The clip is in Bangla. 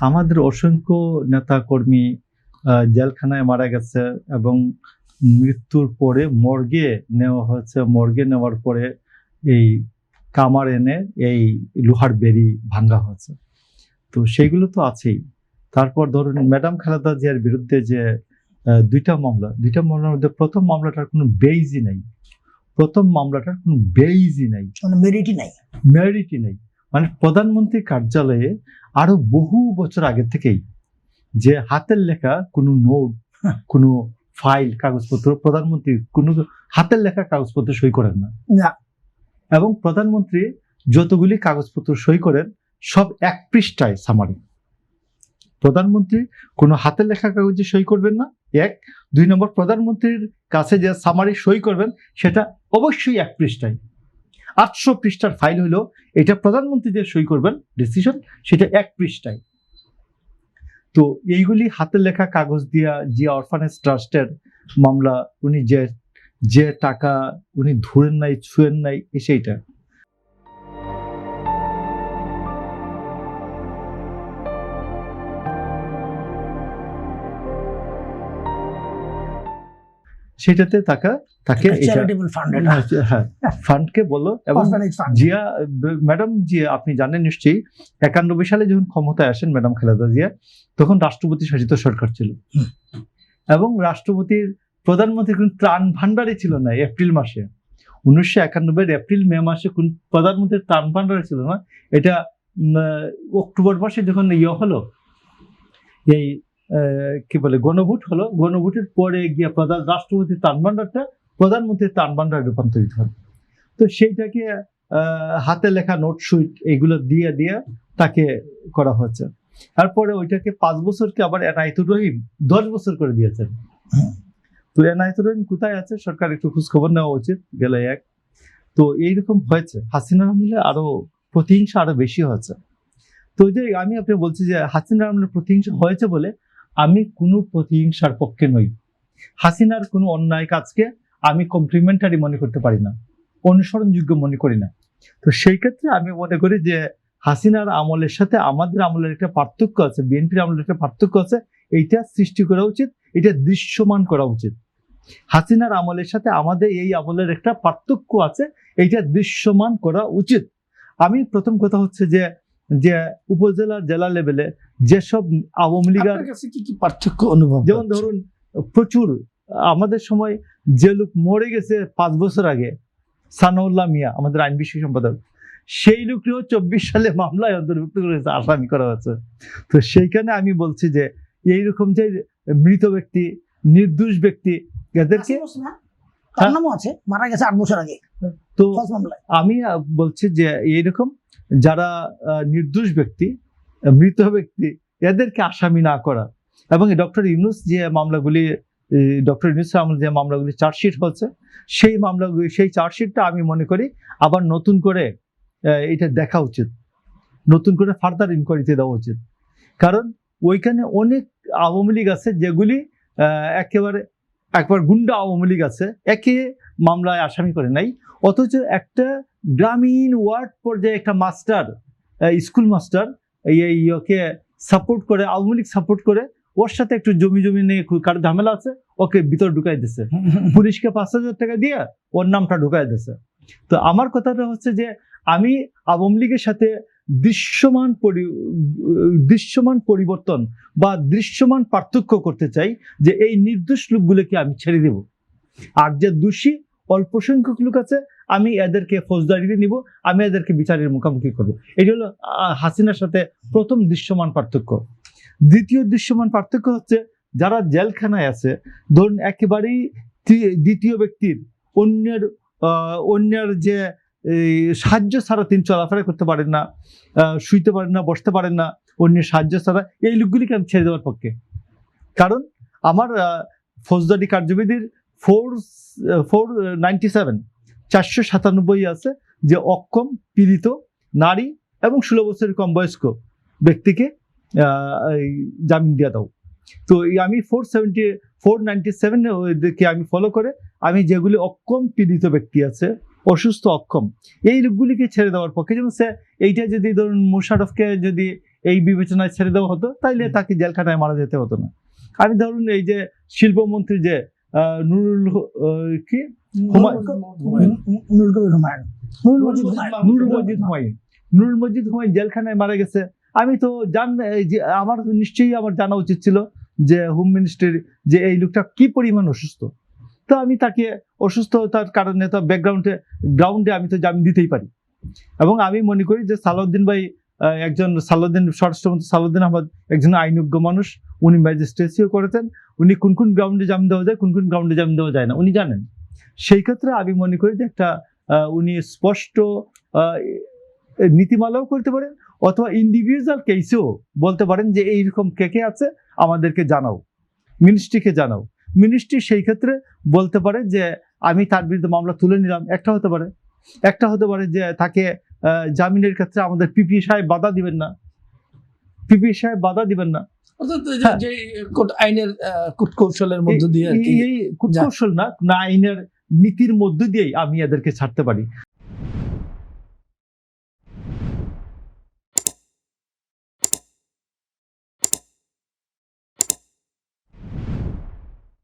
আমাদের অসংখ্য নেতা কর্মী জেলখানায় মারা গেছে এবং মৃত্যুর পরে মর্গে নেওয়া হয়েছে। মর্গে নেওয়ার পরে এই কামার এনে এই লোহার বেড়ি ভাঙা হয়েছে। তো সেইগুলো তো আছেই। তারপর ধরুন ম্যাডাম খালেদা জিয়ার বিরুদ্ধে যে দুইটা মামলার মধ্যে প্রথম মামলাটার কোনো বেইজই নাই। মেরিটই নাই। মানে প্রধানমন্ত্রী কার্যালয়ে আরো বহু বছর আগে থেকেই যে হাতের লেখা কোনো নোট, কোনো ফাইল, কাগজপত্র প্রধানমন্ত্রী কোনো হাতের লেখা কাগজপত্র সই করেন না। এবং প্রধানমন্ত্রী যতগুলি কাগজপত্র সই করেন সব এক পৃষ্ঠায় সামারি। প্রধানমন্ত্রী কোনো হাতের লেখা কাগজে সই করবেন না, এক। 2 নম্বর, প্রধানমন্ত্রীর কাছে যে সামারি সই করবেন সেটা অবশ্যই এক পৃষ্ঠায়। 800 পৃষ্ঠার ফাইল হলো এটা প্রধানমন্ত্রী যে সই করবেন ডিসিশন, সেটা এক পৃষ্ঠায়। তো এইগুলি হাতের লেখা কাগজ দিয়া জিয়া অরফানেজ ট্রাস্টের মামলা, উনি যে টাকা উনি ধরেন নাই, ছুঁয়েন নাই, সেইটা। সেটাতে তাকে ফান্ডকে বলো। এবং জিয়া ম্যাডাম জিয়া, আপনি জানেন নিশ্চয়ই 91 সালে যখন ক্ষমতায় আসেন ম্যাডাম খালেদা জিয়া, তখন রাষ্ট্রপতি শাসিত সরকার ছিল এবং প্রধানমন্ত্রীর কোন ত্রাণ ভান্ডারই ছিল না। এপ্রিল মাসে 1991 এপ্রিল মে মাসে কোন প্রধানমন্ত্রীর ত্রাণ ভান্ডারই ছিল না। এটা অক্টোবর মাসে যখন হলো, এই কি বলে গণভোট হলো, গণভোটের পরে গিয়ে রাষ্ট্রপতির ত্রাণ ভান্ডারটা প্রধানমন্ত্রীর ত্রাণ ভান্ডারে রূপান্তরিত হয়। তো সেইটাকে হাতে লেখা নোট সুইট এগুলো দিয়ে তাকে করা হয়েছে। তারপরে ওইটাকে 5 বছরকে আবার এনায়েতুর রহিম 10 বছর করে দিয়েছেন। তো এনায়েতুর রহিম কোথায় আছে, সরকার একটু খোঁজ খবর নেওয়া উচিত। গেলে এক। তো এইরকম হয়েছে। হাসিনার আমলে আরো প্রতিহিংসা আরো বেশি হয়েছে। তো যে আমি আপনি বলছি যে হাসিনার আমলে প্রতিহিংসা হয়েছে বলে আমি কোনো প্রতিহিংসার পক্ষে নই। হাসিনার কোনো অন্যায় কাজকে আমি কমপ্লিমেন্টারি মনে করতে পারি না, অনুসরণযোগ্য মনে করি না। তো সেই ক্ষেত্রে আমি মনে করি যে হাসিনার আমলের সাথে আমাদের আমলের একটা পার্থক্য আছে, বিএনপির আমলের একটা পার্থক্য আছে। এইটা সৃষ্টি করা উচিত, এটা দৃশ্যমান করা উচিত। হাসিনার আমলের সাথে আমাদের এই আমলের একটা পার্থক্য আছে, এইটা দৃশ্যমান করা উচিত। আমি প্রথম কথা হচ্ছে যে উপজেলা জেলা লেভেলে যেসব আওয়ামী লীগের কি পার্থক্য অনুভব, যেমন ধরুন প্রচুর আমাদের সময় যে লোক মরে গেছে 5 বছর আগে, সানাউল্লাহ মিয়া, আমাদের আইন বিষয়ক সম্পাদক, সেই লোকটিও 24 সালে মামলায় অন্তর্ভুক্ত করেছে, আসামি করা হয়েছে। তো সেইখানে আমি বলছি যে এইরকম যে মৃত ব্যক্তি, নির্দোষ ব্যক্তি, এদেরকে মারা গেছে 8 বছর আগে। তো আমি বলছি যে এইরকম যারা নির্দোষ ব্যক্তি, মৃত ব্যক্তি, এদেরকে আসামি না করা। এবং ডক্টর ইউনূস যে মামলাগুলি চার্জশিট হচ্ছে, সেই চার্জশিটটা আমি মনে করি আবার নতুন করে এটা দেখা উচিত, নতুন করে ফার্দার ইনকোয়ারিতে দেওয়া উচিত। কারণ ওইখানে অনেক আওয়ামী লীগ আছে যেগুলি একবার গুন্ডা আওয়ামী লীগ আছে, একে মামলায় আসামি করে নাই, অথচ একটা গ্রামীণ ওয়ার্ড পর্যায়ে একটা মাস্টার, স্কুল মাস্টার ওকে সাপোর্ট করে, আওয়ামী লীগ সাপোর্ট করে, ওর সাথে একটু জমি নিয়ে কারো ঝামেলা আছে, ওকে ভিতর ঢুকাই দিছে, পুলিশকে 5,000 টাকা দিয়ে ওর নামটা ঢুকাই দিছে। তো আমার কথাটা হচ্ছে যে আমি আওয়ামী লীগের সাথে দৃশ্যমান পরিবর্তন বা দৃশ্যমান পার্থক্য করতে চাই, যে এই নির্দোষ লোকগুলোকে আমি ছেড়ে দেব, আর যে দোষী অল্প সংখ্যক লোক আছে আমি এদেরকে ফৌজদারিতে নিব, আমি এদেরকে বিচারের মুখোমুখি করব। এটি হলো হাসিনার সাথে প্রথম দৃশ্যমান পার্থক্য। দ্বিতীয় দৃশ্যমান পার্থক্য হচ্ছে যারা জেলখানায় আছে, ধরুন একেবারেই দ্বিতীয় ব্যক্তির অন্যের যে সাহায্য ছাড়া তিনি চলাফেরা করতে পারেন না, শুইতে পারেন না, বসতে পারেন না, অন্যের সাহায্য ছাড়া, এই লোকগুলিকে আমি ছেড়ে দেওয়ার পক্ষে। কারণ আমার ফৌজদারি কার্যবিধির 497 আছে যে অক্ষম, পীড়িত নারী এবং 16 বছরের কম বয়স্ক ব্যক্তিকে জামিন দিয়ে দাও। তো আমি 497 আমি ফলো করে আমি যেগুলি অক্ষম পীড়িত ব্যক্তি আছে, অসুস্থ অক্ষম, এই লোকগুলিকে ছেড়ে দেওয়ার পক্ষে। যেমন এইটা যদি ধরুন মোশাররফকে যদি এই বিবেচনায় ছেড়ে দেওয়া হতো, তাইলে তাকে জেলখানায় মারা যেতে হতো না। আমি ধরুন এই যে শিল্পমন্ত্রী যে নুরুল কি নুরুল কবির হুমায়ুন, নুরুল মজিদ হুমায়ুন জেলখানায় মারা গেছে। আমি তো আমার নিশ্চয়ই আমার জানা উচিত ছিল যে হোম মিনিস্ট্রির যে এই লোকটা কি পরিমাণ অসুস্থ। তো আমি তাকে অসুস্থতার কারণে তো গ্রাউন্ডে আমি তো জামিন দিতেই পারি। এবং আমি মনে করি যে সালাউদ্দিন ভাই স্বরাষ্ট্রমন্ত্রী সালাউদ্দিন আহমদ একজন আইনজ্ঞ মানুষ, উনি ম্যাজিস্ট্রেসিও করেছেন, উনি কোন কোন গ্রাউন্ডে জামিন দেওয়া যায়, কোন কোন গ্রাউন্ডে জামিন দেওয়া যায় না উনি জানেন। সেই ক্ষেত্রে আমি মনে করি যে একটা উনি স্পষ্ট নীতিমালাও করতে পারেন, অথবা ইন্ডিভিজুয়াল কেসেও বলতে পারেন যে এইরকম কে আছে আমাদেরকে জানাও, মিনিস্ট্রিকে জানাও। মিনিস্ট্রি সেই ক্ষেত্রে বলতে পারে যে আমি তার বিরুদ্ধে মামলা তুলে নিলাম। একটা হতে পারে যে তাকে জামিনের ক্ষেত্রে আমাদের পিপি সাহেব বাধা দিবেন না। অর্থাৎ যে আইনের কূটকৌশলের মধ্য দিয়ে এই কূটকৌশল না, আইনের নীতির মধ্য দিয়েই আমি এদেরকে ছাড়তে পারি।